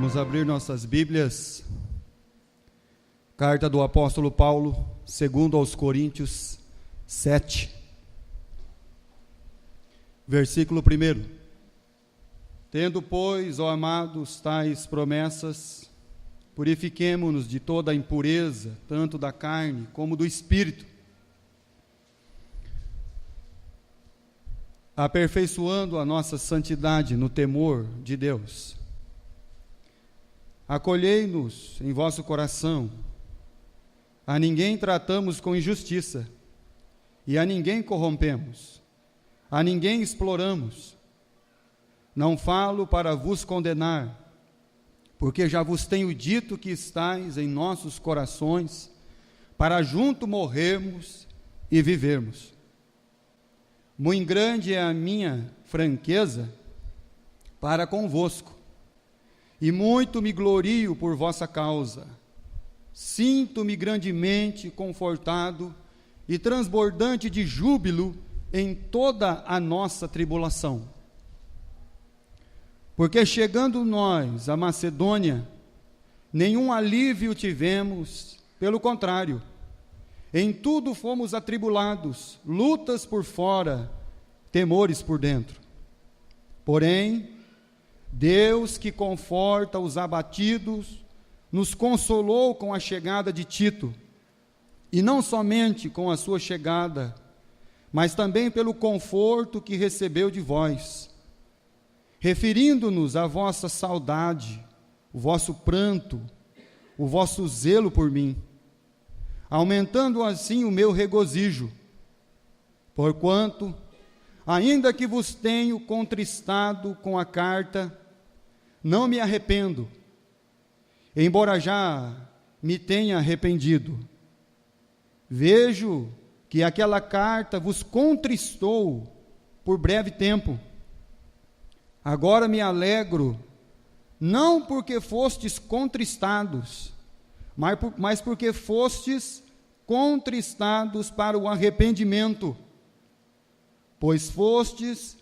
Vamos abrir nossas Bíblias, carta do apóstolo Paulo, segundo aos Coríntios 7, versículo 1. Tendo, pois, ó amados, tais promessas, purifiquemo-nos de toda a impureza, tanto da carne como do espírito, aperfeiçoando a nossa santidade no temor de Deus. Acolhei-nos em vosso coração, a ninguém tratamos com injustiça, e a ninguém corrompemos, a ninguém exploramos. Não falo para vos condenar, porque já vos tenho dito que estáis em nossos corações, para junto morrermos e vivermos. Muito grande é a minha franqueza para convosco, e muito me glorio por vossa causa. Sinto-me grandemente confortado e transbordante de júbilo em toda a nossa tribulação. Porque chegando nós à Macedônia, nenhum alívio tivemos, pelo contrário, em tudo fomos atribulados, lutas por fora, temores por dentro. Porém, Deus, que conforta os abatidos, nos consolou com a chegada de Tito, e não somente com a sua chegada, mas também pelo conforto que recebeu de vós, referindo-nos à vossa saudade, o vosso pranto, o vosso zelo por mim, aumentando assim o meu regozijo, porquanto, ainda que vos tenho contristado com a carta, não me arrependo, embora já me tenha arrependido. Vejo que aquela carta vos contristou por breve tempo. Agora me alegro, não porque fostes contristados, mas porque fostes contristados para o arrependimento, pois fostes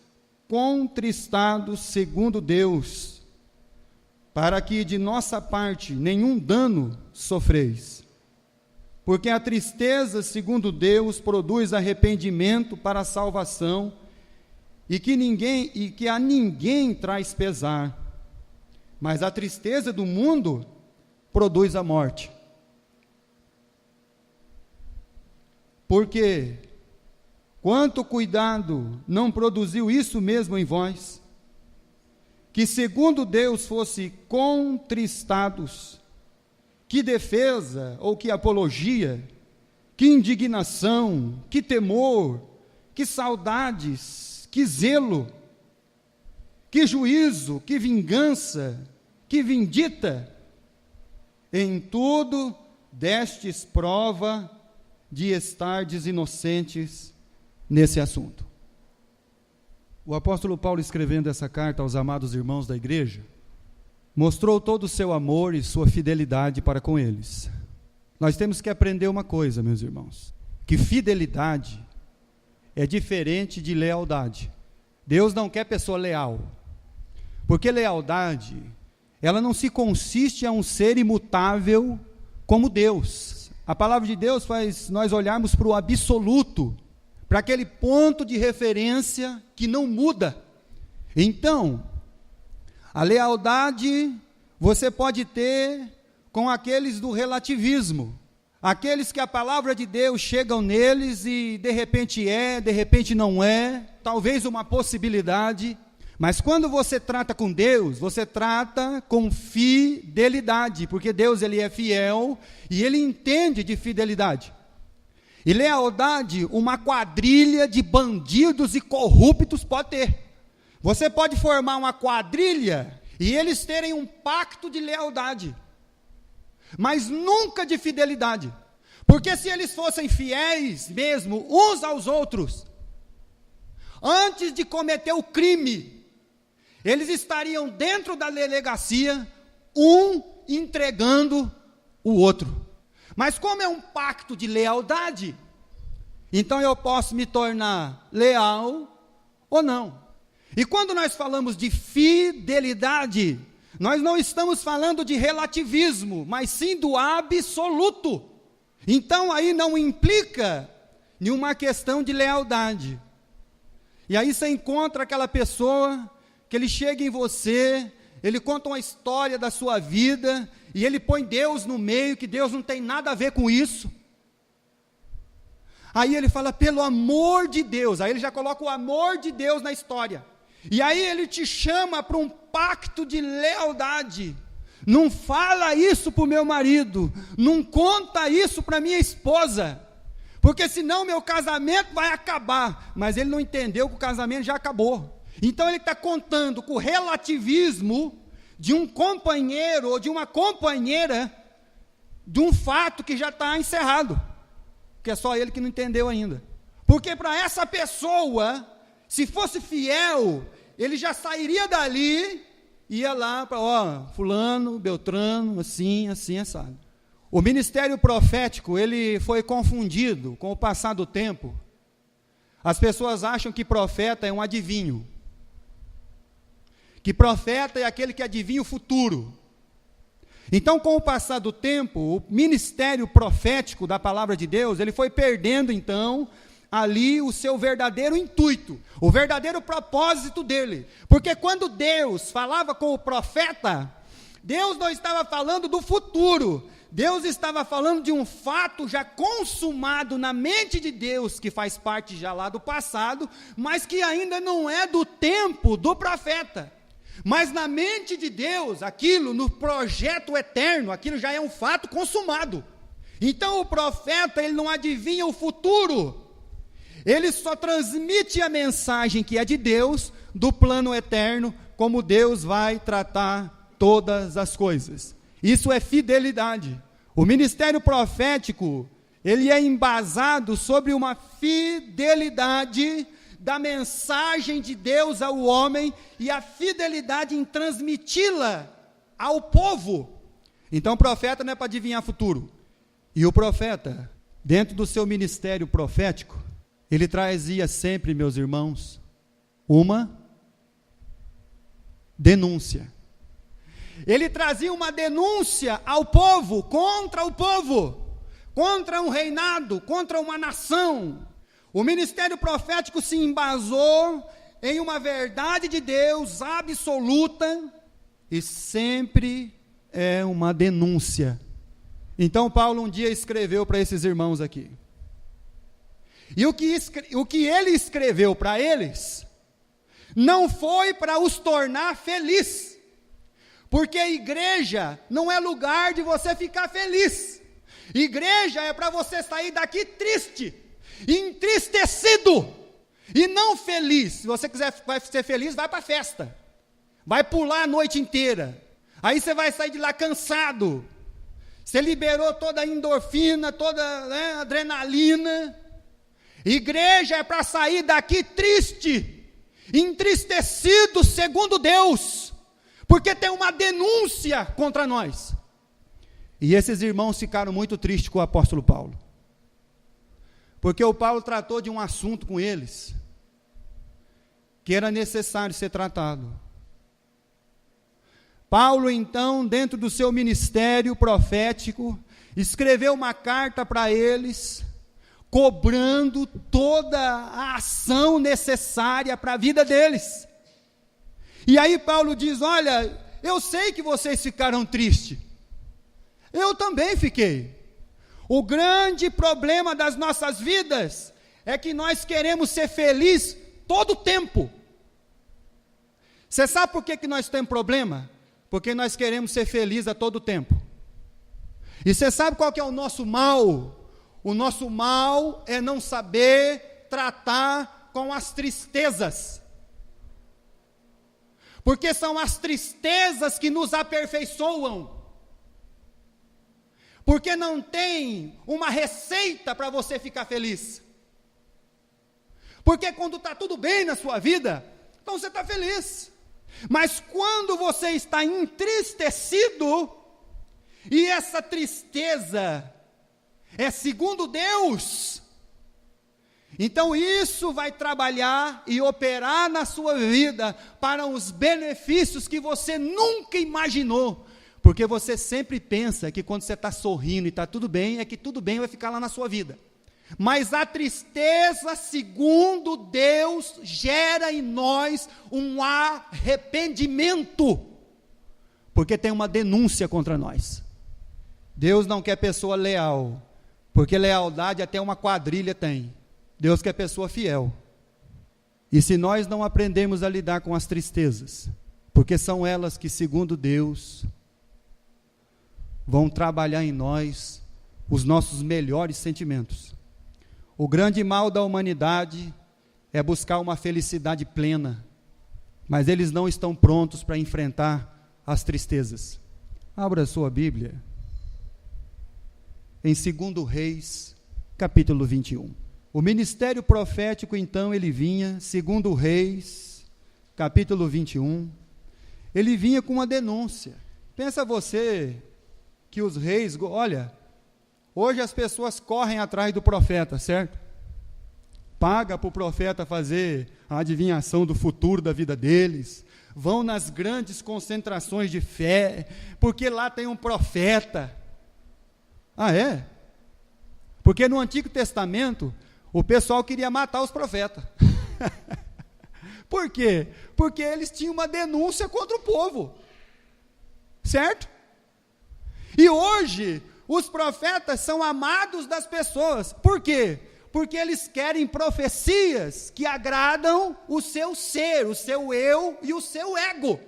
contristados segundo Deus, para que de nossa parte nenhum dano sofreis. Porque a tristeza segundo Deus produz arrependimento para a salvação, e que a ninguém traz pesar, mas a tristeza do mundo produz a morte. Porque quanto cuidado não produziu isso mesmo em vós, que segundo Deus fosse contristados, que defesa ou que apologia, que indignação, que temor, que saudades, que zelo, que juízo, que vingança, que vindita, em tudo destes prova de estardes inocentes nesse assunto. O apóstolo Paulo, escrevendo essa carta aos amados irmãos da igreja, mostrou todo o seu amor e sua fidelidade para com eles. Nós temos que aprender uma coisa, meus irmãos, que fidelidade é diferente de lealdade. Deus não quer pessoa leal, porque lealdade, ela não se consiste a um ser imutável como Deus. A palavra de Deus faz nós olharmos para o absoluto, para aquele ponto de referência que não muda. Então, a lealdade você pode ter com aqueles do relativismo, aqueles que a palavra de Deus chega neles e de repente de repente não é, talvez uma possibilidade, mas quando você trata com Deus, você trata com fidelidade, porque Deus ele é fiel e ele entende de fidelidade. E lealdade, uma quadrilha de bandidos e corruptos pode ter. Você pode formar uma quadrilha e eles terem um pacto de lealdade, mas nunca de fidelidade. Porque se eles fossem fiéis mesmo uns aos outros, antes de cometer o crime, eles estariam dentro da delegacia, um entregando o outro. Mas como é um pacto de lealdade, então eu posso me tornar leal ou não. E quando nós falamos de fidelidade, Nós não estamos falando de relativismo, mas sim do absoluto. Então aí não implica nenhuma questão de lealdade. E aí você encontra aquela pessoa que ele chega em você, ele conta uma história da sua vida, e ele põe Deus no meio, que Deus não tem nada a ver com isso. Aí ele fala, pelo amor de Deus, aí ele já coloca o amor de Deus na história. E aí ele te chama para um pacto de lealdade. Não fala isso para o meu marido, não conta isso para minha esposa, porque senão meu casamento vai acabar. Mas ele não entendeu que o casamento já acabou. Então ele está contando com o relativismo de um companheiro ou de uma companheira de um fato que já está encerrado, que é só ele que não entendeu ainda. Porque para essa pessoa, se fosse fiel, ele já sairia dali, ia lá para, fulano, beltrano, assim, assado. O ministério profético, ele foi confundido com o passar do tempo. As pessoas acham que profeta é um adivinho, que profeta é aquele que adivinha o futuro. Então, com o passar do tempo, o ministério profético da palavra de Deus, ele foi perdendo, então, ali o seu verdadeiro intuito, o verdadeiro propósito dele. Porque quando Deus falava com o profeta, Deus não estava falando do futuro, Deus estava falando de um fato já consumado na mente de Deus, que faz parte já lá do passado, mas que ainda não é do tempo do profeta. Mas na mente de Deus, aquilo no projeto eterno, aquilo já é um fato consumado. Então o profeta, ele não adivinha o futuro, ele só transmite a mensagem que é de Deus, do plano eterno, como Deus vai tratar todas as coisas. Isso é fidelidade. O ministério profético, ele é embasado sobre uma fidelidade da mensagem de Deus ao homem e a fidelidade em transmiti-la ao povo. Então o profeta não é para adivinhar futuro. E o profeta, dentro do seu ministério profético, ele trazia sempre, meus irmãos, uma denúncia. Ele trazia uma denúncia ao povo, contra um reinado, contra uma nação. O ministério profético se embasou em uma verdade de Deus absoluta e sempre é uma denúncia. Então Paulo um dia escreveu para esses irmãos aqui. E o que ele escreveu para eles não foi para os tornar felizes, porque a igreja não é lugar de você ficar feliz. Igreja é para você sair daqui triste, entristecido e não feliz. Se você quiser vai ser feliz, vai para a festa, vai pular a noite inteira, aí você vai sair de lá cansado, você liberou toda a endorfina, toda a adrenalina. Igreja é para sair daqui triste, entristecido segundo Deus, porque tem uma denúncia contra nós. E esses irmãos ficaram muito tristes com o apóstolo Paulo, porque o Paulo tratou de um assunto com eles, que era necessário ser tratado. Paulo, então, dentro do seu ministério profético, escreveu uma carta para eles, cobrando toda a ação necessária para a vida deles. E aí Paulo diz, olha, eu sei que vocês ficaram tristes, eu também fiquei. O grande problema das nossas vidas é que nós queremos ser felizes todo o tempo. Você sabe por que nós temos problema? Porque nós queremos ser felizes a todo tempo. E você sabe qual que é o nosso mal? O nosso mal é não saber tratar com as tristezas. Porque são as tristezas que nos aperfeiçoam. Porque não tem uma receita para você ficar feliz. Porque quando está tudo bem na sua vida, então você está feliz. Mas quando você está entristecido, e essa tristeza é segundo Deus, Então isso vai trabalhar e operar na sua vida para os benefícios que você nunca imaginou, porque você sempre pensa que quando você está sorrindo e está tudo bem, é que tudo bem vai ficar lá na sua vida. Mas a tristeza, segundo Deus, gera em nós um arrependimento, porque tem uma denúncia contra nós. Deus não quer pessoa leal, porque lealdade até uma quadrilha tem. Deus quer pessoa fiel. E se nós não aprendemos a lidar com as tristezas, porque são elas que, segundo Deus, vão trabalhar em nós os nossos melhores sentimentos. O grande mal da humanidade é buscar uma felicidade plena, mas eles não estão prontos para enfrentar as tristezas. Abra a sua Bíblia em 2 Reis, capítulo 21. O ministério profético, então, ele vinha, 2 Reis, capítulo 21, ele vinha com uma denúncia. Pensa você que os reis, olha, hoje as pessoas correm atrás do profeta, certo? Paga para o profeta fazer a adivinhação do futuro da vida deles, vão nas grandes concentrações de fé, porque lá tem um profeta. Ah, é? Porque no Antigo Testamento, o pessoal queria matar os profetas. Por quê? Porque eles tinham uma denúncia contra o povo. Certo? E hoje, os profetas são amados das pessoas. Por quê? Porque eles querem profecias que agradam o seu ser, o seu eu e o seu ego.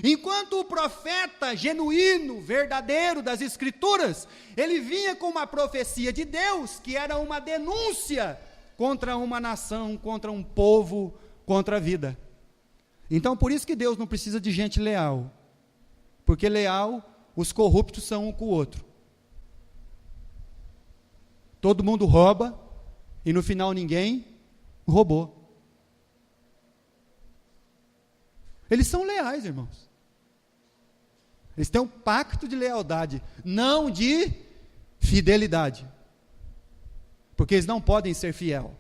Enquanto o profeta genuíno, verdadeiro das Escrituras, ele vinha com uma profecia de Deus, que era uma denúncia contra uma nação, contra um povo, contra a vida. Então, por isso que Deus não precisa de gente leal, porque leal, os corruptos são um com o outro. Todo mundo rouba, e no final ninguém roubou. Eles são leais, irmãos. Eles têm um pacto de lealdade, não de fidelidade. Porque eles não podem ser fiel.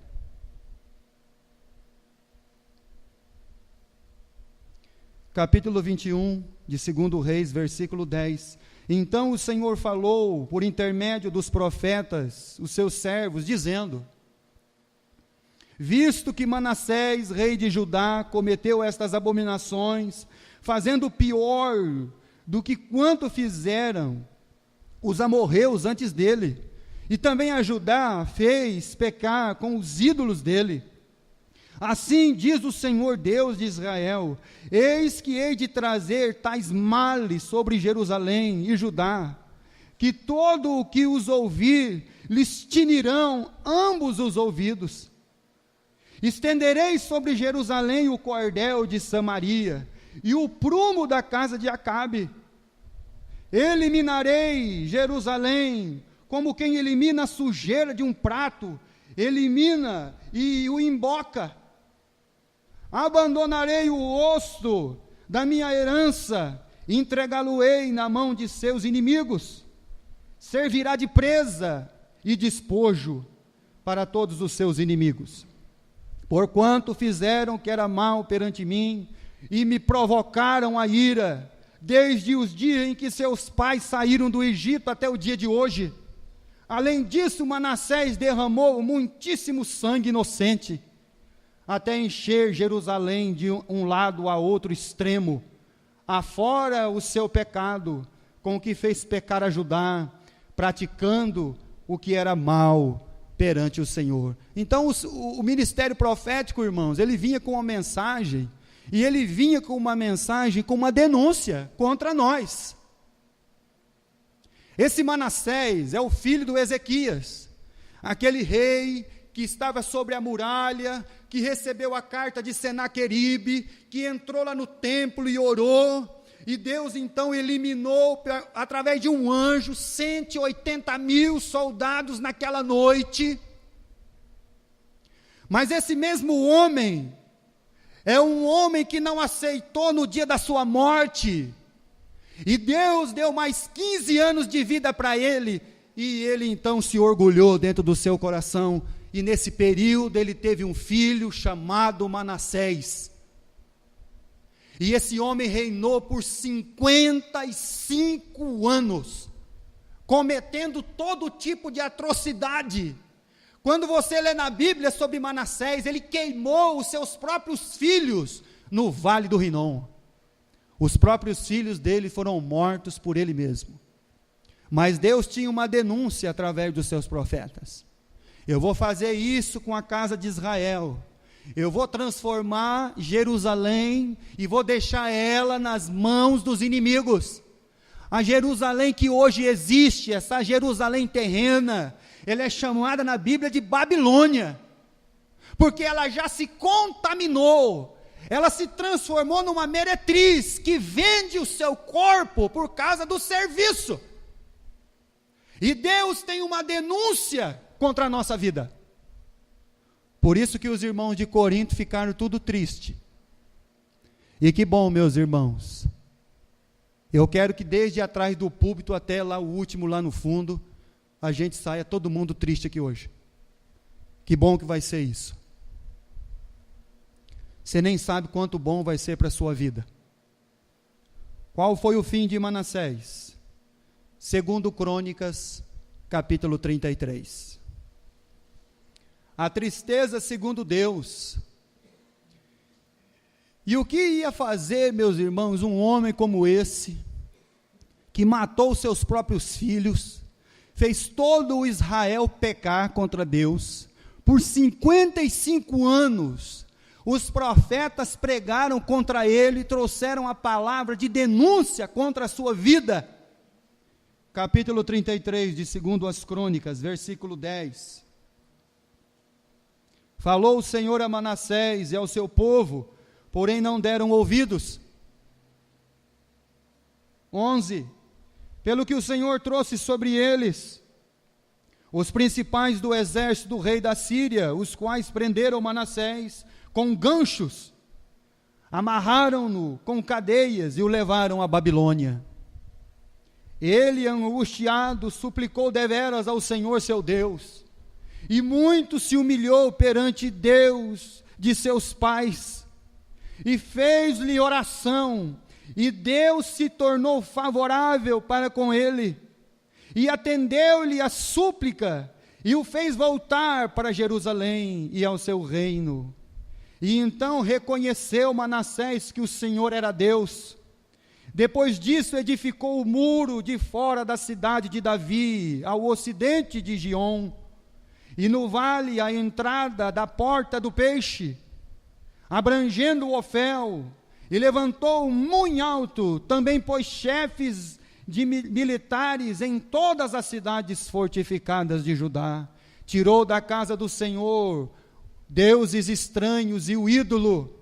Capítulo 21 de 2 Reis, versículo 10. Então o Senhor falou por intermédio dos profetas, os seus servos, dizendo: visto que Manassés, rei de Judá, cometeu estas abominações, fazendo pior do que quanto fizeram os amorreus antes dele, e também a Judá fez pecar com os ídolos dele. Assim diz o Senhor Deus de Israel: eis que hei de trazer tais males sobre Jerusalém e Judá, que todo o que os ouvir lhes tinirão ambos os ouvidos. Estenderei sobre Jerusalém o cordel de Samaria e o prumo da casa de Acabe. Eliminarei Jerusalém como quem elimina a sujeira de um prato, elimina e o emboca. Abandonarei o osso da minha herança, entregá-lo-ei na mão de seus inimigos. Servirá de presa e despojo para todos os seus inimigos. Porquanto fizeram que era mal perante mim, e me provocaram a ira, desde os dias em que seus pais saíram do Egito até o dia de hoje. Além disso, Manassés derramou muitíssimo sangue inocente, até encher Jerusalém de um lado a outro extremo, afora o seu pecado, com o que fez pecar a Judá, praticando o que era mal perante o Senhor. Então o ministério profético, irmãos, ele vinha com uma mensagem, e ele vinha com uma mensagem, com uma denúncia contra nós. Esse Manassés é o filho do Ezequias, aquele rei que estava sobre a muralha, que recebeu a carta de Senaqueribe, que entrou lá no templo e orou, e Deus então eliminou, através de um anjo, 180.000 soldados naquela noite. Mas esse mesmo homem, é um homem que não aceitou no dia da sua morte, e Deus deu mais 15 anos de vida para ele, e ele então se orgulhou dentro do seu coração, e nesse período ele teve um filho chamado Manassés. E esse homem reinou por 55 anos, cometendo todo tipo de atrocidade. Quando você lê na Bíblia sobre Manassés, ele queimou os seus próprios filhos no Vale do Rinom. Os próprios filhos dele foram mortos por ele mesmo. Mas Deus tinha uma denúncia através dos seus profetas. Eu vou fazer isso com a casa de Israel. Eu vou transformar Jerusalém e vou deixar ela nas mãos dos inimigos. A Jerusalém que hoje existe, essa Jerusalém terrena, ela é chamada na Bíblia de Babilônia, porque ela já se contaminou, ela se transformou numa meretriz, que vende o seu corpo por causa do serviço, e Deus tem uma denúncia contra a nossa vida. Por isso que os irmãos de Corinto ficaram tudo triste. E que bom, meus irmãos, eu quero que desde atrás do púlpito até lá o último, lá no fundo, a gente saia todo mundo triste aqui hoje. Que bom que vai ser isso. Você nem sabe quanto bom vai ser para a sua vida. Qual foi o fim de Manassés? Segundo Crônicas, capítulo 33. A tristeza segundo Deus. E o que ia fazer, meus irmãos, um homem como esse, que matou seus próprios filhos, fez todo o Israel pecar contra Deus, por 55 anos, os profetas pregaram contra ele e trouxeram a palavra de denúncia contra a sua vida. Capítulo 33 de 2 as Crônicas, versículo 10. Falou o Senhor a Manassés e ao seu povo, porém não deram ouvidos. 11. Pelo que o Senhor trouxe sobre eles os principais do exército do rei da Síria, os quais prenderam Manassés com ganchos, amarraram-no com cadeias e o levaram à Babilônia. Ele, angustiado, suplicou deveras ao Senhor seu Deus, e muito se humilhou perante Deus de seus pais, e fez-lhe oração, e Deus se tornou favorável para com ele, e atendeu-lhe a súplica, e o fez voltar para Jerusalém e ao seu reino. E então reconheceu Manassés que o Senhor era Deus. Depois disso edificou o muro de fora da cidade de Davi, ao ocidente de Giom, e no vale a entrada da porta do peixe, abrangendo o Ofel, e levantou muito alto, também pôs chefes de militares em todas as cidades fortificadas de Judá, tirou da casa do Senhor deuses estranhos e o ídolo,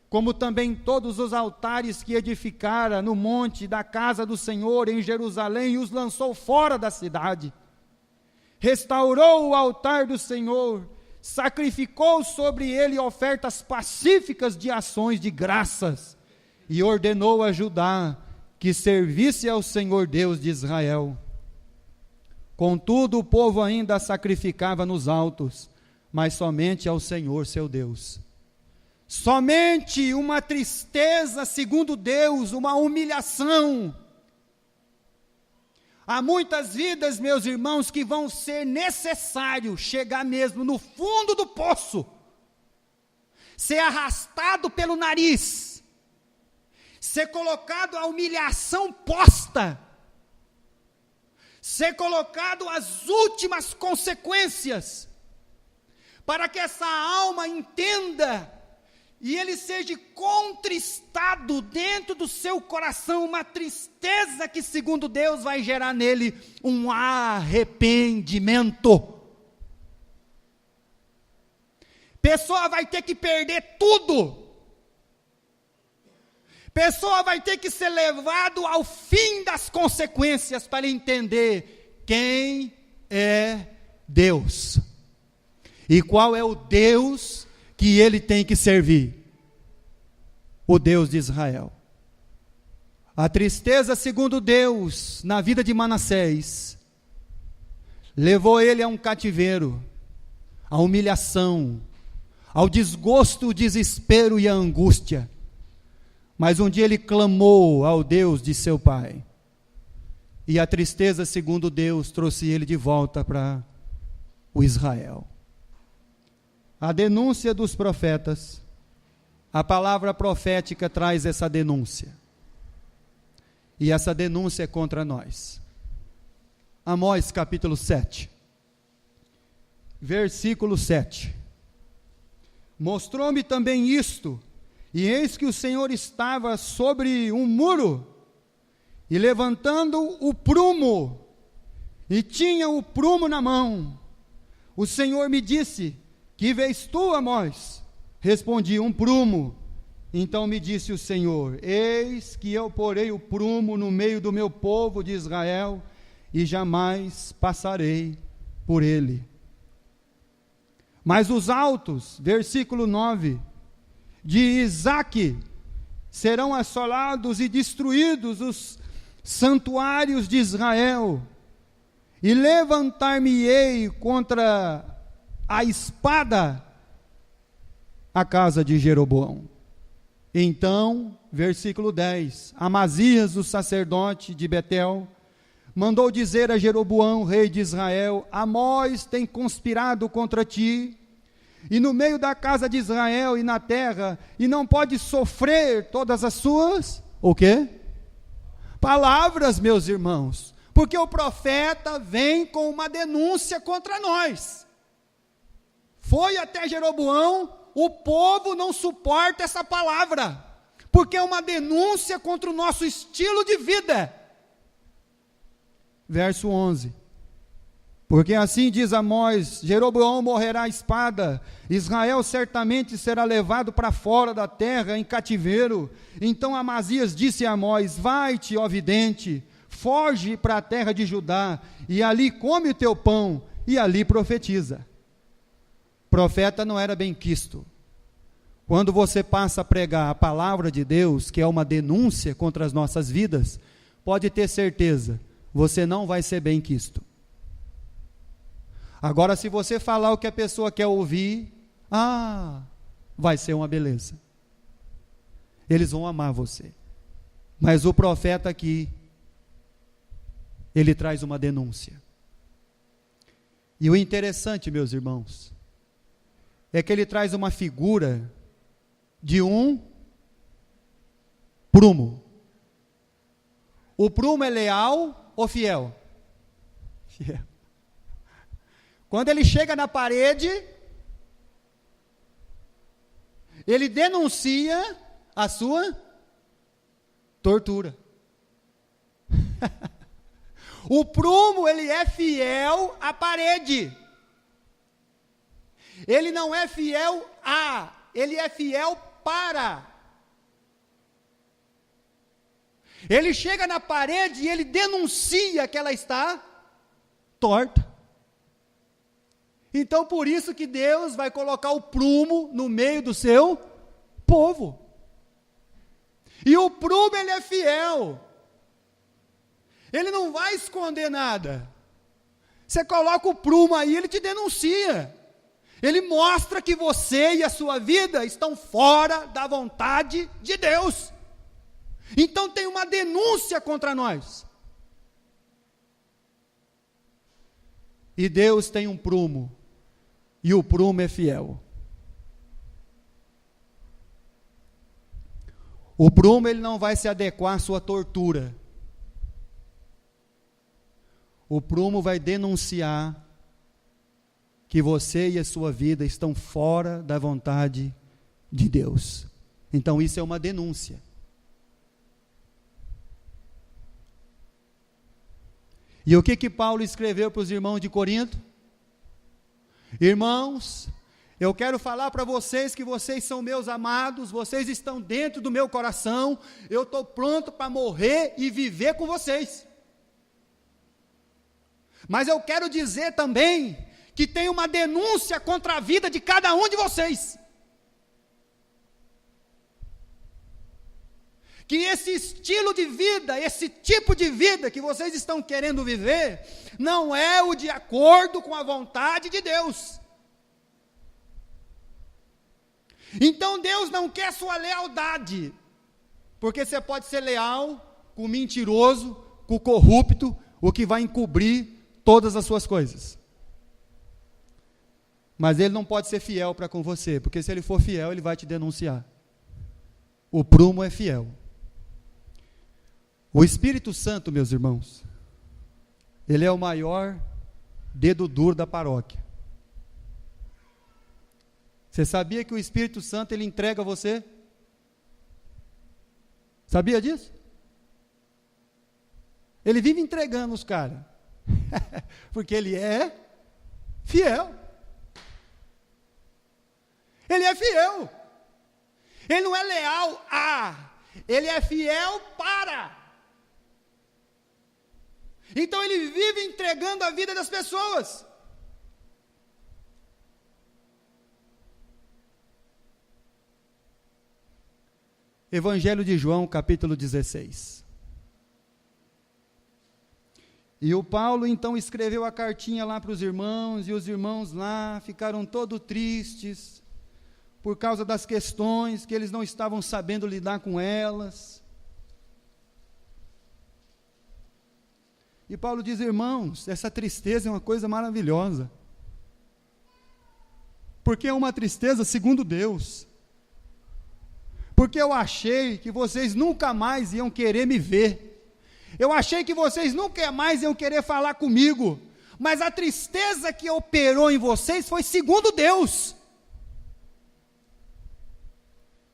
como também todos os altares que edificara no monte da casa do Senhor em Jerusalém, e os lançou fora da cidade. Restaurou o altar do Senhor, sacrificou sobre ele ofertas pacíficas de ações de graças, e ordenou a Judá que servisse ao Senhor Deus de Israel. Contudo, o povo ainda sacrificava nos altos, mas somente ao Senhor seu Deus. Somente uma tristeza segundo Deus, uma humilhação. Há muitas vidas, meus irmãos, que vão ser necessário chegar mesmo no fundo do poço, ser arrastado pelo nariz, ser colocado a humilhação posta, ser colocado às últimas consequências, para que essa alma entenda, e ele seja contristado dentro do seu coração, uma tristeza que segundo Deus vai gerar nele um arrependimento. Pessoa vai ter que perder tudo, pessoa vai ter que ser levado ao fim das consequências para entender quem é Deus. E qual é o Deus que ele tem que servir? O Deus de Israel. A tristeza segundo Deus na vida de Manassés levou ele a um cativeiro, à humilhação, ao desgosto, o desespero e a angústia. Mas um dia ele clamou ao Deus de seu pai. E a tristeza, segundo Deus, trouxe ele de volta para o Israel. A denúncia dos profetas, a palavra profética traz essa denúncia. E essa denúncia é contra nós. Amós capítulo 7, versículo 7. Mostrou-me também isto, e eis que o Senhor estava sobre um muro, e levantando o prumo, e tinha o prumo na mão. O Senhor me disse: que vês tu, Amós? Respondi: um prumo. Então me disse o Senhor: eis que eu porei o prumo no meio do meu povo de Israel, e jamais passarei por ele. Mas os altos, versículo 9, de Isaque, serão assolados e destruídos os santuários de Israel, e levantar-me-ei contra a espada a casa de Jeroboão. Então, versículo 10, Amazias, o sacerdote de Betel, mandou dizer a Jeroboão, rei de Israel: Amós tem conspirado contra ti, e no meio da casa de Israel e na terra, e não pode sofrer todas as suas, o quê? Palavras, meus irmãos, porque o profeta vem com uma denúncia contra nós. Foi até Jeroboão, o povo não suporta essa palavra, porque é uma denúncia contra o nosso estilo de vida. Verso 11, porque assim diz Amós: Jeroboão morrerá à espada, Israel certamente será levado para fora da terra em cativeiro. Então Amazias disse a Amós: vai-te, ó vidente, foge para a terra de Judá, e ali come o teu pão, e ali profetiza. Profeta não era benquisto. Quando você passa a pregar a palavra de Deus, que é uma denúncia contra as nossas vidas, pode ter certeza, você não vai ser benquisto. Agora, se você falar o que a pessoa quer ouvir, vai ser uma beleza. Eles vão amar você. Mas o profeta aqui, ele traz uma denúncia. E o interessante, meus irmãos, é que ele traz uma figura de um prumo. O prumo é leal ou fiel? Fiel. Quando ele chega na parede, ele denuncia a sua tortura. O prumo, ele é fiel à parede. Ele não é fiel ele é fiel para. Ele chega na parede e ele denuncia que ela está torta. Então, por isso que Deus vai colocar o prumo no meio do seu povo. E o prumo, ele é fiel. Ele não vai esconder nada. Você coloca o prumo aí, ele te denuncia. Ele mostra que você e a sua vida estão fora da vontade de Deus. Então tem uma denúncia contra nós. E Deus tem um prumo, e o prumo é fiel. O prumo, ele não vai se adequar à sua tortura. O prumo vai denunciar que você e a sua vida estão fora da vontade de Deus. Então isso é uma denúncia. E o que Paulo escreveu para os irmãos de Corinto? Irmãos, eu quero falar para vocês que vocês são meus amados, vocês estão dentro do meu coração, eu estou pronto para morrer e viver com vocês. Mas eu quero dizer também que tem uma denúncia contra a vida de cada um de vocês. Que esse estilo de vida, esse tipo de vida que vocês estão querendo viver, não é o de acordo com a vontade de Deus. Então Deus não quer sua lealdade, porque você pode ser leal com o mentiroso, com o corrupto, o que vai encobrir todas as suas coisas. Mas ele não pode ser fiel para com você, porque se ele for fiel, ele vai te denunciar. O prumo é fiel. O Espírito Santo, meus irmãos, ele é o maior dedo duro da paróquia. Você sabia que o Espírito Santo, ele entrega você? Sabia disso? Ele vive entregando os caras, porque ele é fiel. Ele é fiel. Ele não é leal a, ele é fiel para. Então ele vive entregando a vida das pessoas. Evangelho de João, capítulo 16. E o Paulo então escreveu a cartinha lá para os irmãos, e os irmãos lá ficaram todos tristes, por causa das questões que eles não estavam sabendo lidar com elas. E Paulo diz: irmãos, essa tristeza é uma coisa maravilhosa, porque é uma tristeza segundo Deus, porque eu achei que vocês nunca mais iam querer me ver, eu achei que vocês nunca mais iam querer falar comigo, mas a tristeza que operou em vocês foi segundo Deus.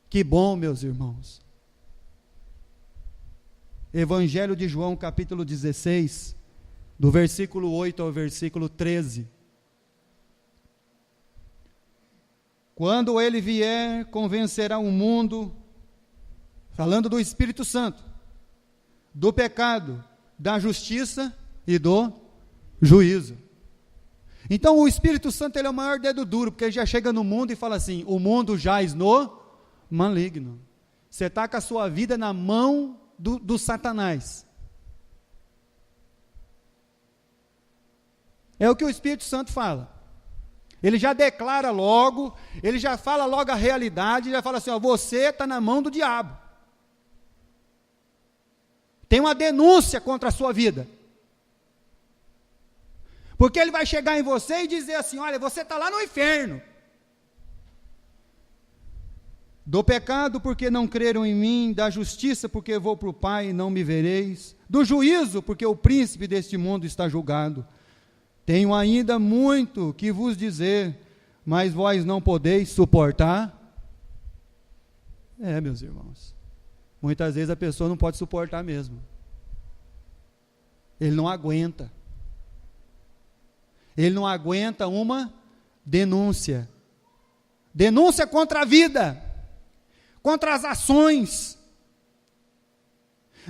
Que bom, meus irmãos. Evangelho de João, capítulo 16, do versículo 8 ao versículo 13. Quando ele vier, convencerá o mundo, falando do Espírito Santo, do pecado, da justiça e do juízo. Então o Espírito Santo, ele é o maior dedo duro, porque ele já chega no mundo e fala assim: o mundo jaz no maligno. Você está com a sua vida na mão do Satanás. É o que o Espírito Santo fala. Ele já declara logo, ele já fala logo a realidade, já fala assim: ó, você está na mão do diabo. Tem uma denúncia contra a sua vida. Porque ele vai chegar em você e dizer assim: olha, você está lá no inferno. Do pecado, porque não creram em mim; da justiça, porque vou para o Pai e não me vereis; do juízo, porque o príncipe deste mundo está julgado. Tenho ainda muito que vos dizer, mas vós não podeis suportar. Meus irmãos, muitas vezes a pessoa não pode suportar mesmo. Ele não aguenta. Ele não aguenta uma denúncia. Denúncia contra a vida, contra as ações,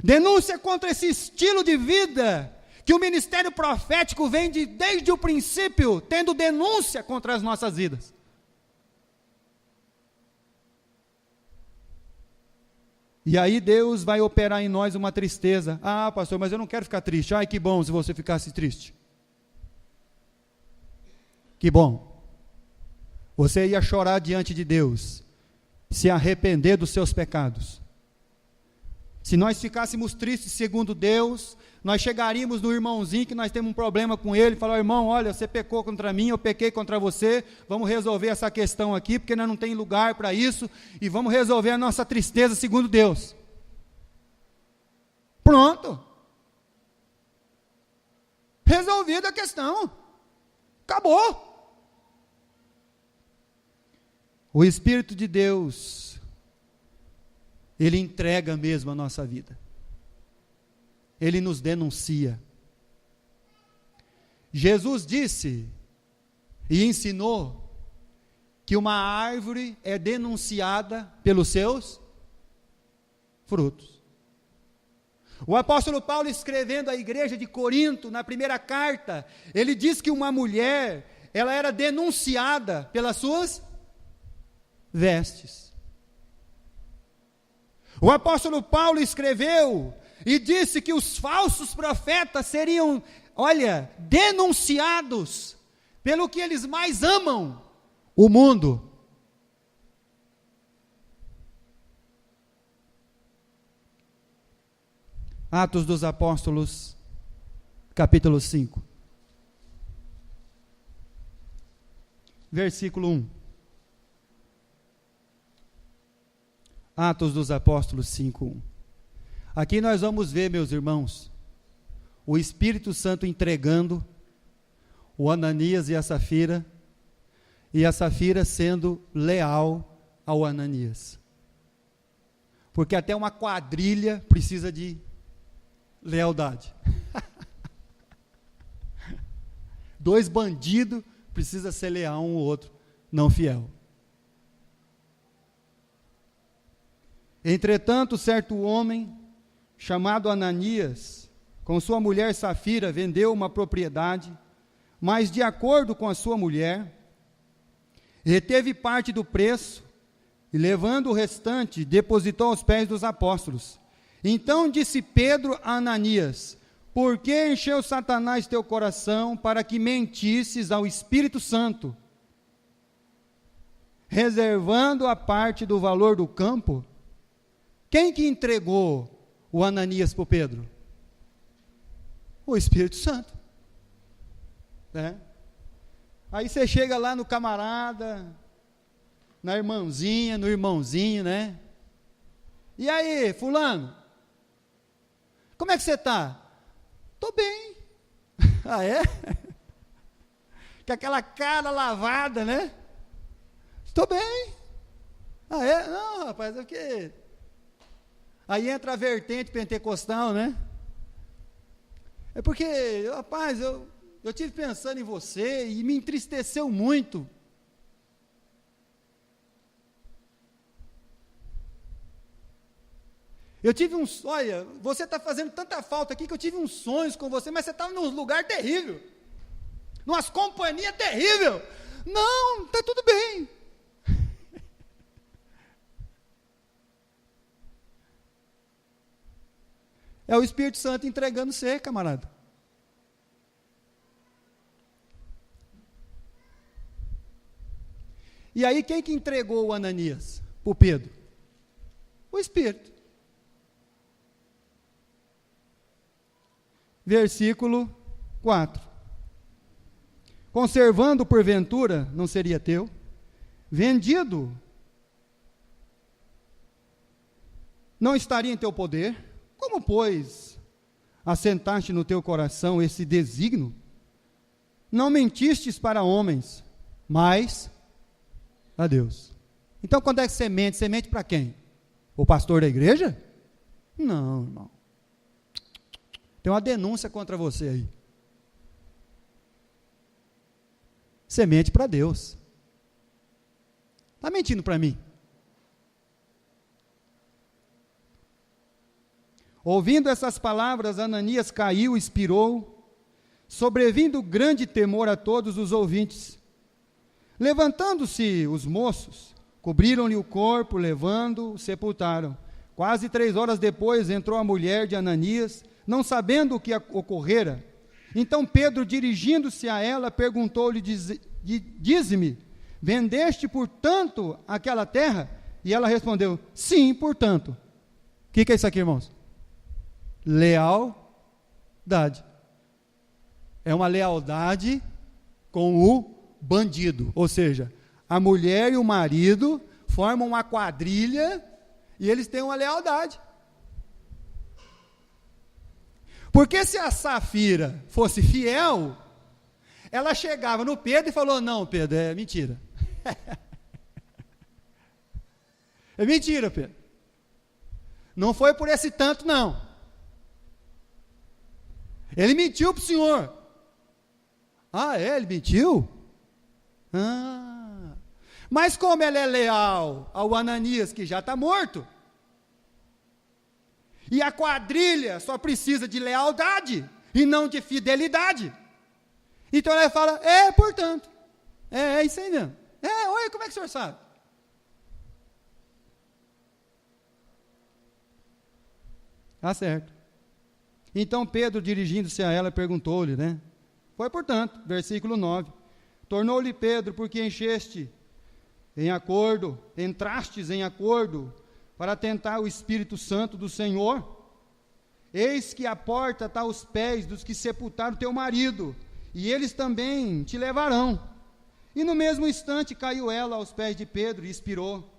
denúncia contra esse estilo de vida, que o ministério profético vem desde o princípio, tendo denúncia contra as nossas vidas. E aí Deus vai operar em nós uma tristeza. Ah, pastor, mas eu não quero ficar triste. Ai, que bom se você ficasse triste. Que bom. Você ia chorar diante de Deus, se arrepender dos seus pecados. Se nós ficássemos tristes segundo Deus, nós chegaríamos no irmãozinho que nós temos um problema com ele, e falar: irmão, olha, você pecou contra mim, eu pequei contra você, vamos resolver essa questão aqui, porque nós não temos lugar para isso, e vamos resolver a nossa tristeza segundo Deus. Pronto. Resolvida a questão. Acabou. O Espírito de Deus, ele entrega mesmo a nossa vida. Ele nos denuncia. Jesus disse e ensinou que uma árvore é denunciada pelos seus frutos. O apóstolo Paulo, escrevendo à igreja de Corinto, na primeira carta, ele diz que uma mulher, ela era denunciada pelas suas vestes. O apóstolo Paulo escreveu e disse que os falsos profetas seriam, denunciados pelo que eles mais amam, o mundo. Atos dos Apóstolos, capítulo 5. Versículo 1. Atos dos Apóstolos 5, 1. Aqui nós vamos ver, meus irmãos, o Espírito Santo entregando o Ananias e a Safira sendo leal ao Ananias. Porque até uma quadrilha precisa de lealdade. 2 bandidos precisam ser leal um ao outro, não fiel. Entretanto, certo homem, chamado Ananias, com sua mulher Safira, vendeu uma propriedade, mas de acordo com a sua mulher, reteve parte do preço, e levando o restante, depositou aos pés dos apóstolos. Então disse Pedro a Ananias: por que encheu Satanás teu coração para que mentisses ao Espírito Santo, reservando a parte do valor do campo? Quem que entregou o Ananias para o Pedro? O Espírito Santo. Né? Aí você chega lá no camarada, na irmãzinha, no irmãozinho, né? E aí, fulano? Como é que você está? Estou bem. Ah, é? Com aquela cara lavada, né? Estou bem. Ah, é? Não, rapaz, é porque... Aí entra a vertente pentecostal, né? É porque, rapaz, eu estive pensando em você e me entristeceu muito. Eu tive olha, você está fazendo tanta falta aqui que eu tive uns sonhos com você, mas você estava num lugar terrível, numas companhias terrível. Não, está tudo bem. É o Espírito Santo entregando você, camarada. E aí, quem que entregou o Ananias para o Pedro? O Espírito. Versículo 4. Conservando porventura, não seria teu, vendido, não estaria em teu poder? Como, pois, assentaste no teu coração esse desígnio? Não mentistes para homens, mas a Deus. Então, quando é que você mente? Você mente para quem? O pastor da igreja? Não, irmão. Tem uma denúncia contra você aí. Você mente para Deus. Está mentindo para mim? Ouvindo essas palavras, Ananias caiu, expirou, sobrevindo grande temor a todos os ouvintes. Levantando-se os moços, cobriram-lhe o corpo, levando-o, sepultaram. Quase 3 horas depois entrou a mulher de Ananias, não sabendo o que ocorrera. Então Pedro, dirigindo-se a ela, perguntou-lhe, dize-me, vendeste, portanto, aquela terra? E ela respondeu, sim, portanto. O que é isso aqui, irmãos? Lealdade. É uma lealdade com o bandido, ou seja, a mulher e o marido formam uma quadrilha e eles têm uma lealdade. Porque se a Safira fosse fiel, ela chegava no Pedro e falou, não, Pedro, é mentira. É mentira, Pedro. Não foi por esse tanto, não. Ele mentiu para o senhor. Ah, é? Ele mentiu? Ah. Mas como ela é leal ao Ananias, que já está morto, e a quadrilha só precisa de lealdade e não de fidelidade, então ela fala, portanto, é isso aí mesmo. Oi, como é que o senhor sabe? Tá certo. Então Pedro, dirigindo-se a ela, perguntou-lhe, né? Foi, portanto, versículo 9. Tornou-lhe Pedro, porque entrastes em acordo, para tentar o Espírito Santo do Senhor. Eis que a porta está aos pés dos que sepultaram teu marido, e eles também te levarão. E no mesmo instante caiu ela aos pés de Pedro e expirou.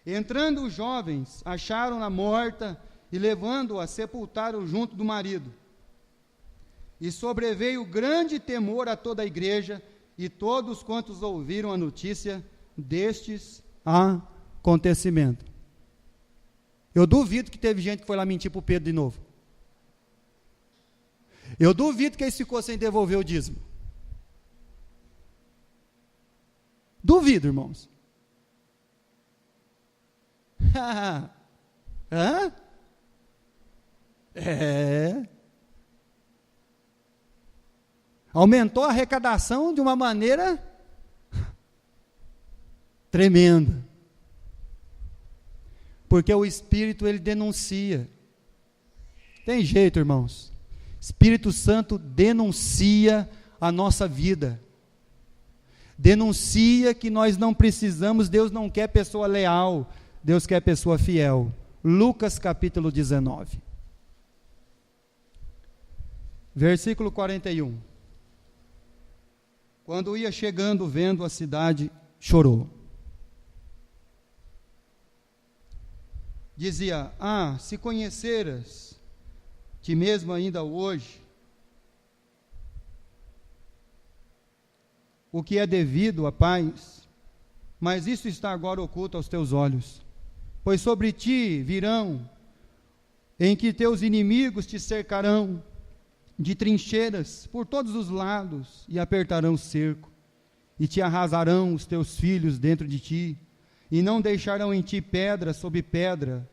Entrando os jovens, acharam-na morta, e levando-a, sepultaram junto do marido. E sobreveio grande temor a toda a igreja, e todos quantos ouviram a notícia destes acontecimentos. Eu duvido que teve gente que foi lá mentir para o Pedro de novo. Eu duvido que eles ficou sem devolver o dízimo. Duvido, irmãos. Hã? Aumentou a arrecadação de uma maneira tremenda. Porque o Espírito, ele denuncia. Tem jeito, irmãos. Espírito Santo denuncia a nossa vida. Denuncia que nós não precisamos, Deus não quer pessoa leal, Deus quer pessoa fiel. Lucas capítulo 19. Versículo 41. Quando ia chegando, vendo a cidade, chorou. Dizia: se conheceras ti mesmo ainda hoje o que é devido à paz, mas isso está agora oculto aos teus olhos. Pois sobre ti virão, em que teus inimigos te cercarão de trincheiras por todos os lados, e apertarão o cerco, e te arrasarão os teus filhos dentro de ti, e não deixarão em ti pedra sobre pedra,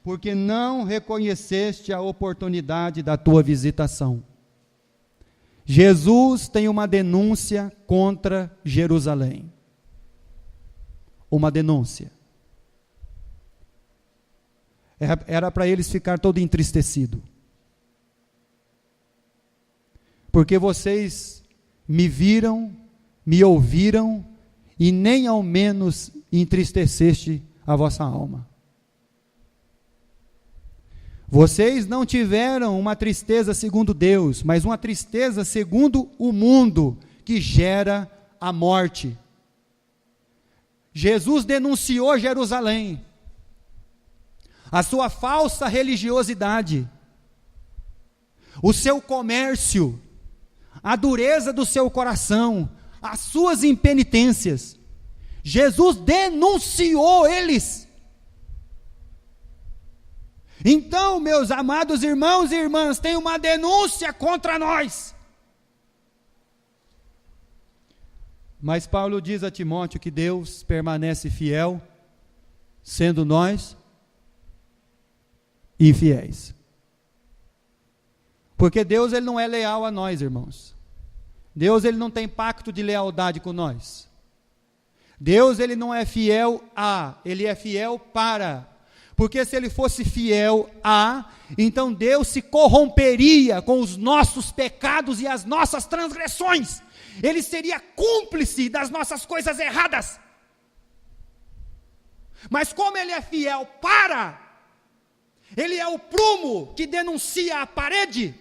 porque não reconheceste a oportunidade da tua visitação. Jesus tem uma denúncia contra Jerusalém. Uma denúncia. Era para eles ficar todo entristecido. Porque vocês me viram, me ouviram, e nem ao menos entristeceste a vossa alma. Vocês não tiveram uma tristeza segundo Deus, mas uma tristeza segundo o mundo, que gera a morte. Jesus denunciou Jerusalém, a sua falsa religiosidade, o seu comércio, a dureza do seu coração, as suas impenitências. Jesus denunciou eles. Então, meus amados irmãos e irmãs, tem uma denúncia contra nós. Mas Paulo diz a Timóteo que Deus permanece fiel, sendo nós infiéis. Porque Deus, ele não é leal a nós, irmãos. Deus, ele não tem pacto de lealdade com nós. Deus, ele não é fiel a, ele é fiel para. Porque se ele fosse fiel a, então Deus se corromperia com os nossos pecados e as nossas transgressões. Ele seria cúmplice das nossas coisas erradas. Mas como ele é fiel para, ele é o prumo que denuncia a parede.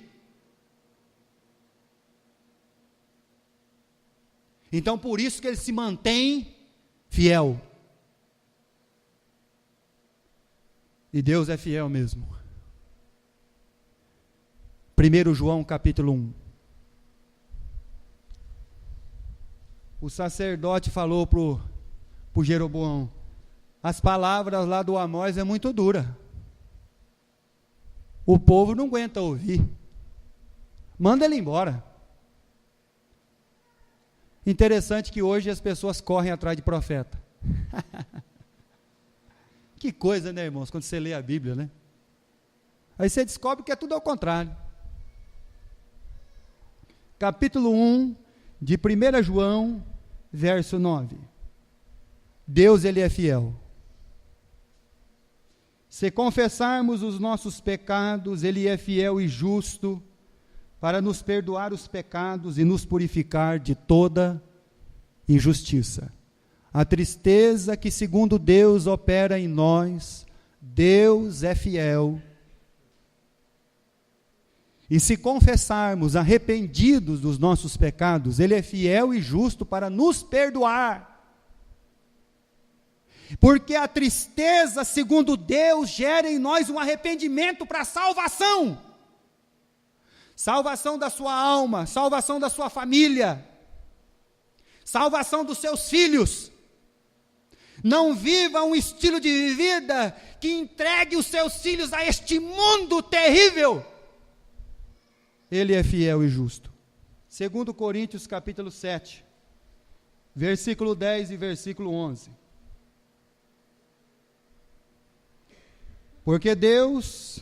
Então por isso que ele se mantém fiel. E Deus é fiel mesmo. 1 João capítulo 1. O sacerdote falou para o Jeroboão: as palavras lá do Amós é muito dura. O povo não aguenta ouvir. Manda ele embora. Interessante que hoje as pessoas correm atrás de profeta. Que coisa, né, irmãos, quando você lê a Bíblia, né? Aí você descobre que é tudo ao contrário. Capítulo 1 de 1 João, verso 9. Deus, ele é fiel. Se confessarmos os nossos pecados, ele é fiel e justo para nos perdoar os pecados e nos purificar de toda injustiça. A tristeza que segundo Deus opera em nós, Deus é fiel E se confessarmos arrependidos dos nossos pecados, Ele é fiel e justo para nos perdoar. Porque a tristeza, segundo Deus, gera em nós um arrependimento para a salvação. Salvação da sua alma, salvação da sua família, salvação dos seus filhos. Não viva um estilo de vida que entregue os seus filhos a este mundo terrível. Ele é fiel e justo. 2 Coríntios capítulo 7, versículo 10 e versículo 11. Porque Deus,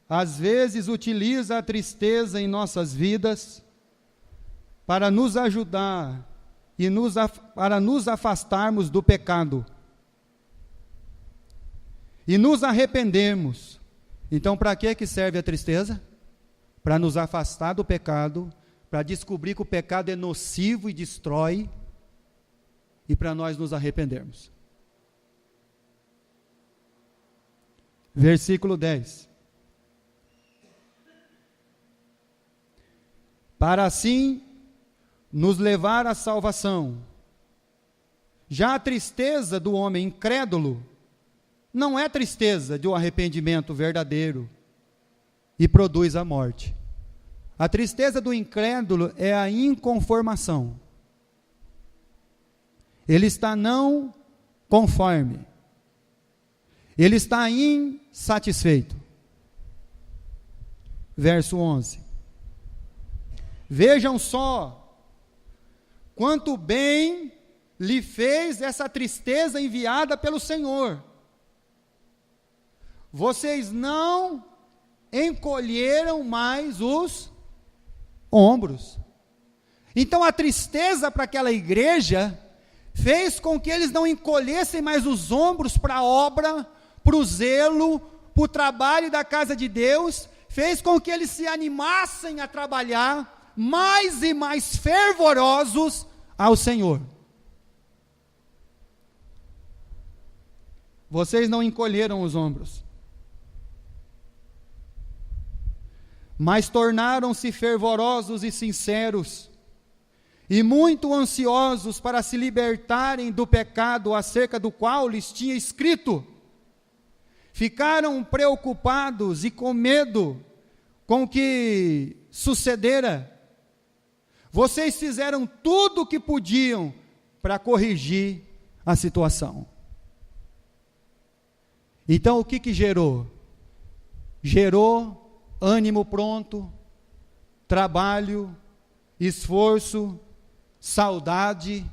às vezes, utiliza a tristeza em nossas vidas para nos ajudar e para nos afastarmos do pecado e nos arrependermos. Então, para que serve a tristeza? Para nos afastar do pecado, para descobrir que o pecado é nocivo e destrói, e para nós nos arrependermos. Versículo 10. Para assim nos levar à salvação. Já a tristeza do homem incrédulo não é tristeza de um arrependimento verdadeiro e produz a morte. A tristeza do incrédulo é a inconformação. Ele está não conforme. Ele está insatisfeito. Verso 11. Vejam só quanto bem lhe fez essa tristeza enviada pelo Senhor. Vocês não encolheram mais os ombros. Então a tristeza para aquela igreja fez com que eles não encolhessem mais os ombros para a obra, para o zelo, para o trabalho da casa de Deus, fez com que eles se animassem a trabalhar mais e mais fervorosos ao Senhor. Vocês não encolheram os ombros, mas tornaram-se fervorosos e sinceros, e muito ansiosos para se libertarem do pecado acerca do qual lhes tinha escrito. Ficaram preocupados e com medo com o que sucedera. Vocês fizeram tudo o que podiam para corrigir a situação. Então o que gerou? Gerou ânimo pronto, trabalho, esforço, saudade.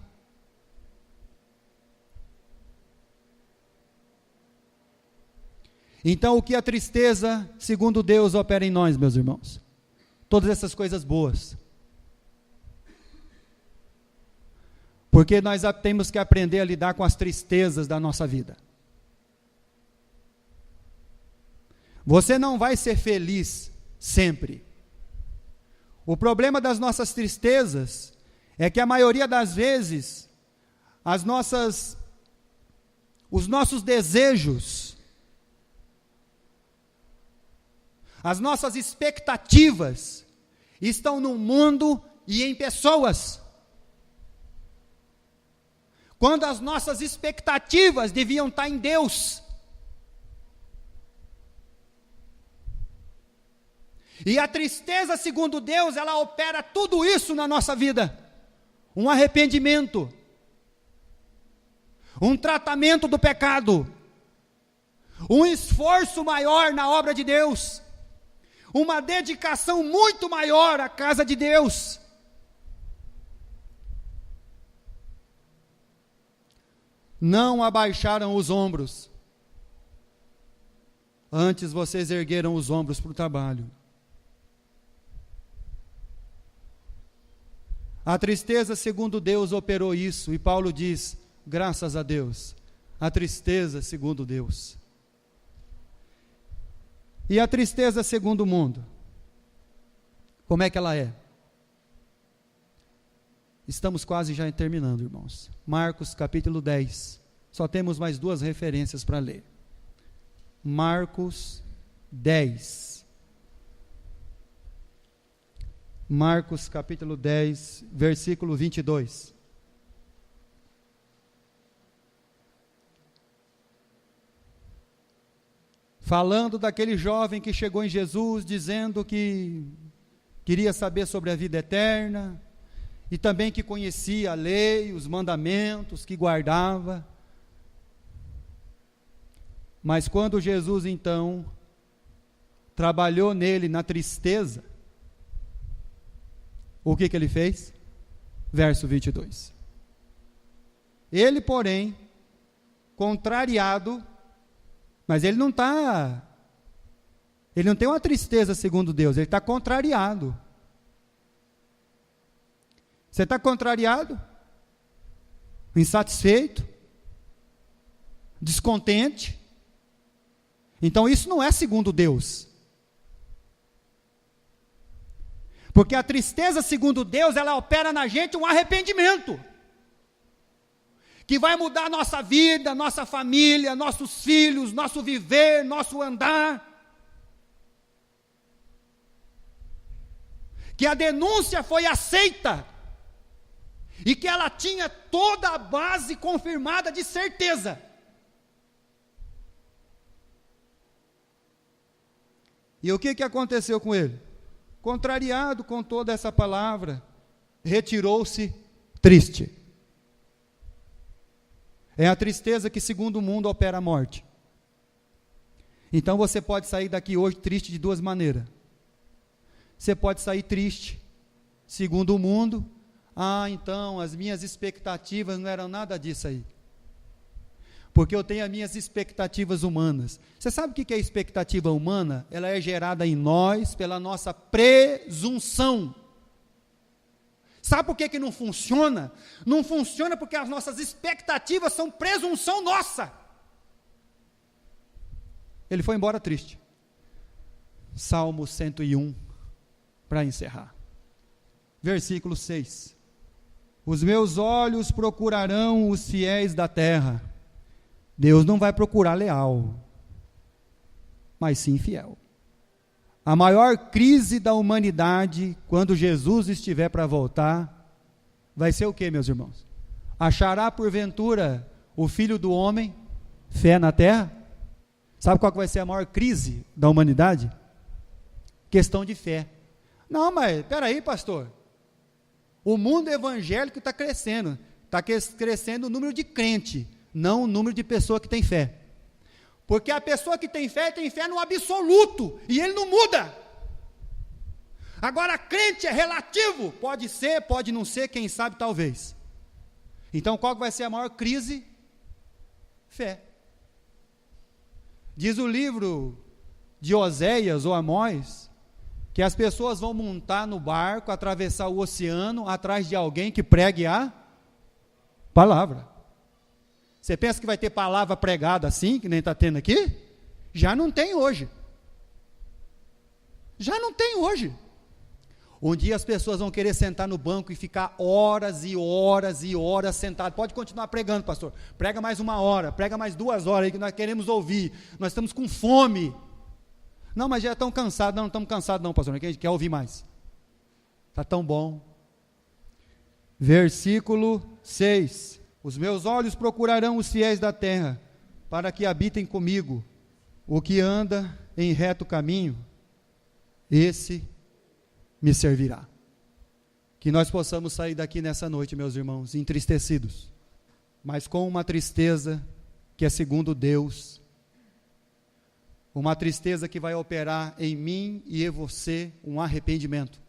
Então o que a tristeza, segundo Deus, opera em nós, meus irmãos? Todas essas coisas boas. Porque nós temos que aprender a lidar com as tristezas da nossa vida. Você não vai ser feliz sempre. O problema das nossas tristezas é que a maioria das vezes os nossos desejos, as nossas expectativas estão no mundo e em pessoas. Quando as nossas expectativas deviam estar em Deus. E a tristeza, segundo Deus, ela opera tudo isso na nossa vida. Um arrependimento, um tratamento do pecado, um esforço maior na obra de Deus, uma dedicação muito maior à casa de Deus. Não abaixaram os ombros, antes vocês ergueram os ombros para o trabalho. A tristeza, segundo Deus, operou isso, e Paulo diz, graças a Deus, a tristeza, segundo Deus. E a tristeza, segundo o mundo, como é que ela é? Estamos quase já terminando, irmãos. Marcos capítulo 10, só temos mais 2 referências para ler. Marcos 10, Marcos capítulo 10, versículo 22. Falando daquele jovem que chegou em Jesus, dizendo que queria saber sobre a vida eterna, e também que conhecia a lei, os mandamentos, que guardava. Mas quando Jesus então trabalhou nele na tristeza, o que ele fez? Verso 22. Ele, porém, contrariado, mas ele não tem uma tristeza segundo Deus, ele está contrariado. Você está contrariado? Insatisfeito? Descontente? Então isso não é segundo Deus. Porque a tristeza segundo Deus, ela opera na gente um arrependimento, que vai mudar nossa vida, nossa família, nossos filhos, nosso viver, nosso andar. Que a denúncia foi aceita, e que ela tinha toda a base confirmada de certeza. E o que aconteceu com ele? Contrariado com toda essa palavra, retirou-se triste. É a tristeza que, segundo o mundo, opera a morte. Então você pode sair daqui hoje triste de duas maneiras. Você pode sair triste, segundo o mundo. Então as minhas expectativas não eram nada disso aí. Porque eu tenho as minhas expectativas humanas. Você sabe o que é expectativa humana? Ela é gerada em nós pela nossa presunção. Sabe por que não funciona? Não funciona porque as nossas expectativas são presunção nossa. Ele foi embora triste. Salmo 101, para encerrar. Versículo 6. Os meus olhos procurarão os fiéis da terra. Deus não vai procurar leal, mas sim fiel. A maior crise da humanidade, quando Jesus estiver para voltar, vai ser o que, meus irmãos? Achará porventura o Filho do Homem fé na terra? Sabe qual que vai ser a maior crise da humanidade? Questão de fé. Não, mas espera aí, pastor. O mundo evangélico está crescendo o número de crente, não o número de pessoa que tem fé. Porque a pessoa que tem fé no absoluto, e ele não muda. Agora, crente é relativo, pode ser, pode não ser, quem sabe, talvez. Então, qual vai ser a maior crise? Fé. Diz o livro de Oséias ou Amós, que as pessoas vão montar no barco, atravessar o oceano, atrás de alguém que pregue a palavra. Você pensa que vai ter palavra pregada assim, que nem está tendo aqui? Já não tem hoje. Já não tem hoje. Um dia as pessoas vão querer sentar no banco e ficar horas e horas e horas sentado. Pode continuar pregando, pastor. Prega mais 1 hora, prega mais 2 horas aí que nós queremos ouvir. Nós estamos com fome. Não, mas já estão cansados. Não estamos cansados não, pastor. A gente quer ouvir mais. Está tão bom. Versículo 6. Os meus olhos procurarão os fiéis da terra, para que habitem comigo. O que anda em reto caminho, esse me servirá. Que nós possamos sair daqui nessa noite, meus irmãos, entristecidos, mas com uma tristeza que é segundo Deus, uma tristeza que vai operar em mim e em você um arrependimento,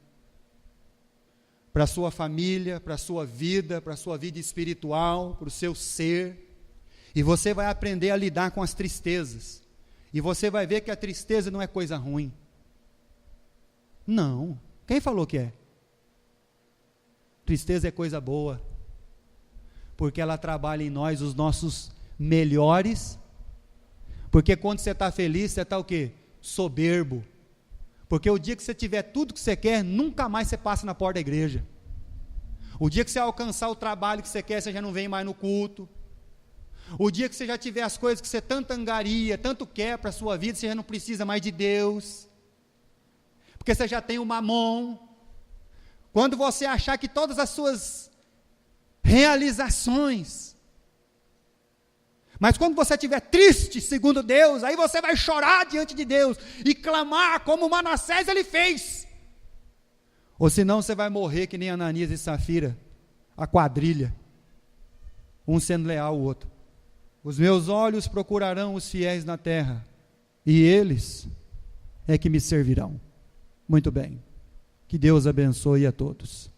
para a sua família, para a sua vida espiritual, para o seu ser, e você vai aprender a lidar com as tristezas, e você vai ver que a tristeza não é coisa ruim. Não, quem falou que é? Tristeza é coisa boa, porque ela trabalha em nós os nossos melhores, porque quando você está feliz, você está o quê? Soberbo, porque o dia que você tiver tudo que você quer, nunca mais você passa na porta da igreja. O dia que você alcançar o trabalho que você quer, você já não vem mais no culto. O dia que você já tiver as coisas que você tanto angaria, tanto quer para a sua vida, você já não precisa mais de Deus, porque você já tem o mamon, quando você achar que todas as suas realizações, mas quando você estiver triste, segundo Deus, aí você vai chorar diante de Deus, e clamar como Manassés ele fez, ou senão você vai morrer que nem Ananias e Safira, a quadrilha, um sendo leal ao outro. Os meus olhos procurarão os fiéis na terra, e eles é que me servirão. Muito bem, que Deus abençoe a todos.